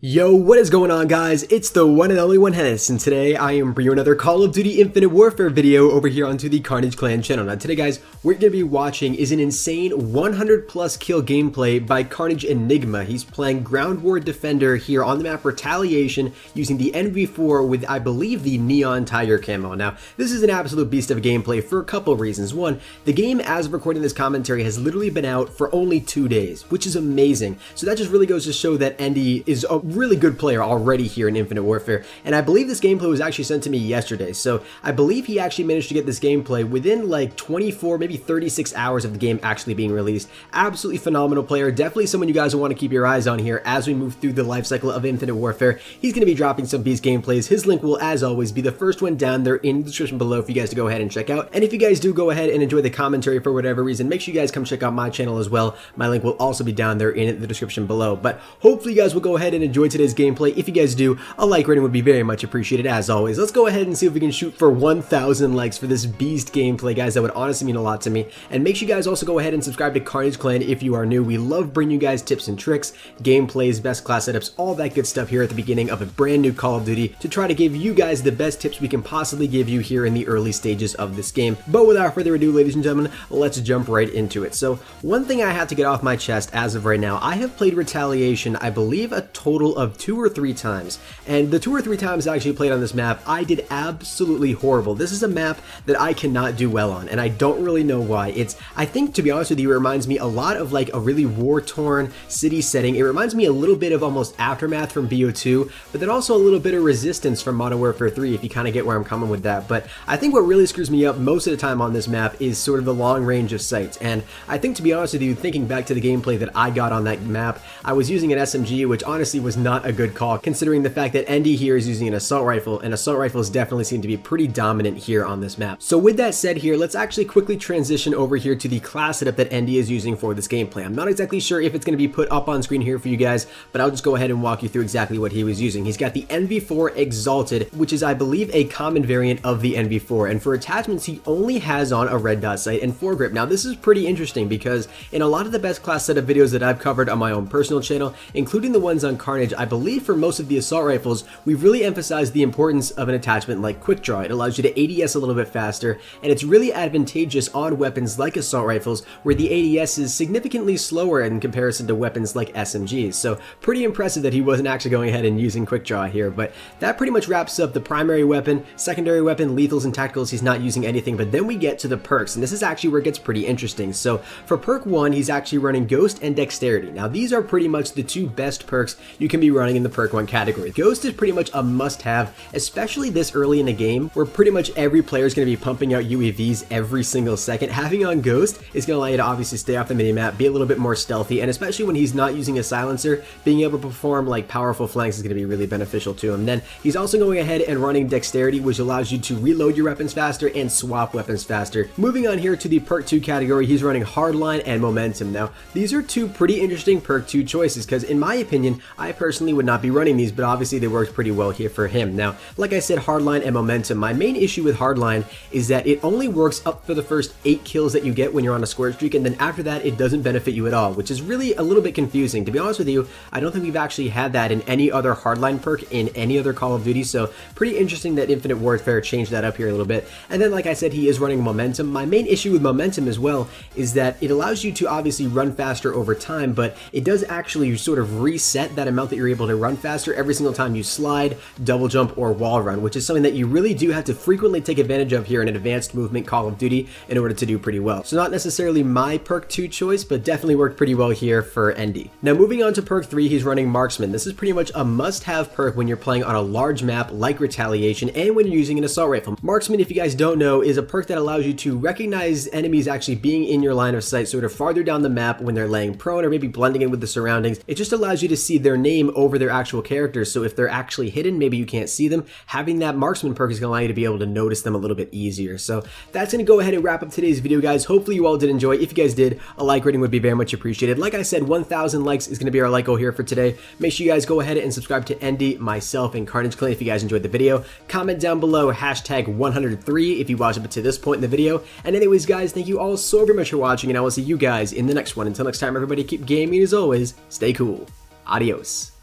Yo, what is going on, guys? It's the one and only one Hennis, and today I am bringing you another Call of Duty Infinite Warfare video over here onto the Carnage Clan channel. Now today, guys, what you're going to be watching is an insane 100 plus kill gameplay by Carnage Enigma. He's playing Ground War Defender here on the map Retaliation using the NV4 with, I believe, the Neon Tiger camo. Now, this is an absolute beast of a gameplay for a couple of reasons. One, the game, as of recording this commentary, has literally been out for only 2 days, which is amazing. So that just really goes to show that Endy is a really good player already here in Infinite Warfare, and I believe this gameplay was actually sent to me yesterday, so I believe he actually managed to get this gameplay within like 24, maybe 36 hours of the game actually being released. Absolutely phenomenal player, definitely someone you guys will want to keep your eyes on here as we move through the life cycle of Infinite Warfare. He's going to be dropping some beast gameplays. His link will, as always, be the first one down there in the description below for you guys to go ahead and check out. And if you guys do go ahead and enjoy the commentary for whatever reason, make sure you guys come check out my channel as well. My link will also be down there in the description below. But hopefully you guys will go ahead and enjoy today's gameplay. If you guys do, a like rating would be very much appreciated as always. Let's go ahead and see if we can shoot for 1,000 likes for this beast gameplay, guys. That would honestly mean a lot to me. And make sure you guys also go ahead and subscribe to Carnage Clan if you are new. We love bringing you guys tips and tricks, gameplays, best class setups, all that good stuff here at the beginning of a brand new Call of Duty to try to give you guys the best tips we can possibly give you here in the early stages of this game. But without further ado, ladies and gentlemen, let's jump right into it. So one thing I have to get off my chest as of right now, I have played Retaliation, I believe, a total of 2 or 3 times. And the 2 or 3 times I actually played on this map, I did absolutely horrible. This is a map that I cannot do well on, and I don't really know why. I think, to be honest with you, it reminds me a lot of like a really war-torn city setting. It reminds me a little bit of almost Aftermath from BO2, but then also a little bit of Resistance from Modern Warfare 3, if you kind of get where I'm coming with that. But I think what really screws me up most of the time on this map is sort of the long range of sights. And I think, to be honest with you, thinking back to the gameplay that I got on that map, I was using an SMG, which honestly was not a good call, considering the fact that Endy here is using an assault rifle, and assault rifles definitely seem to be pretty dominant here on this map. So with that said here, let's actually quickly transition over here to the class setup that Endy is using for this gameplay. I'm not exactly sure if it's going to be put up on screen here for you guys, but I'll just go ahead and walk you through exactly what he was using. He's got the NV4 Exalted, which is, I believe, a common variant of the NV4, and for attachments he only has on a red dot sight and foregrip. Now this is pretty interesting because in a lot of the best class setup videos that I've covered on my own personal channel, including the ones on Carnage, I believe for most of the assault rifles, we've really emphasized the importance of an attachment like Quick Draw. It allows you to ADS a little bit faster, and it's really advantageous on weapons like assault rifles where the ADS is significantly slower in comparison to weapons like SMGs. So pretty impressive that he wasn't actually going ahead and using Quick Draw here, but that pretty much wraps up the primary weapon. Secondary weapon, lethals and tacticals, he's not using anything, but then we get to the perks, and this is actually where it gets pretty interesting. So for perk 1, he's actually running Ghost and Dexterity. Now these are pretty much the 2 best perks you can be running in the perk 1 category. Ghost is pretty much a must-have, especially this early in the game where pretty much every player is going to be pumping out UAVs every single second. Having on Ghost is going to allow you to obviously stay off the minimap, be a little bit more stealthy, and especially when he's not using a silencer, being able to perform like powerful flanks is going to be really beneficial to him. Then he's also going ahead and running Dexterity, which allows you to reload your weapons faster and swap weapons faster. Moving on here to the perk 2 category, he's running Hardline and Momentum. Now these are 2 pretty interesting perk 2 choices because in my opinion, I personally would not be running these, but obviously they worked pretty well here for him. Now, like I said, Hardline and Momentum. My main issue with Hardline is that it only works up for the first 8 kills that you get when you're on a score streak, and then after that it doesn't benefit you at all, which is really a little bit confusing. To be honest with you, I don't think we've actually had that in any other Hardline perk in any other Call of Duty, so pretty interesting that Infinite Warfare changed that up here a little bit. And then, like I said, he is running Momentum. My main issue with Momentum as well is that it allows you to obviously run faster over time, but it does actually sort of reset that amount that you're able to run faster every single time you slide, double jump, or wall run, which is something that you really do have to frequently take advantage of here in an advanced movement Call of Duty in order to do pretty well. So not necessarily my perk 2 choice, but definitely worked pretty well here for Endy. Now moving on to perk 3, he's running Marksman. This is pretty much a must-have perk when you're playing on a large map like Retaliation and when you're using an assault rifle. Marksman, if you guys don't know, is a perk that allows you to recognize enemies actually being in your line of sight sort of farther down the map when they're laying prone or maybe blending in with the surroundings. It just allows you to see their name over their actual characters, so if they're actually hidden, maybe you can't see them, having that Marksman perk is going to allow you to be able to notice them a little bit easier. So that's going to go ahead and wrap up today's video, guys. Hopefully you all did enjoy. If you guys did, a like rating would be very much appreciated. Like I said, 1,000 likes is going to be our like goal here for today. Make sure you guys go ahead and subscribe to Endy, myself, and Carnage Clan if you guys enjoyed the video. Comment down below hashtag 103 if you watched up to this point in the video. And anyways, guys, thank you all so very much for watching, and I will see you guys in the next one. Until next time, everybody, keep gaming as always. Stay cool. Adios.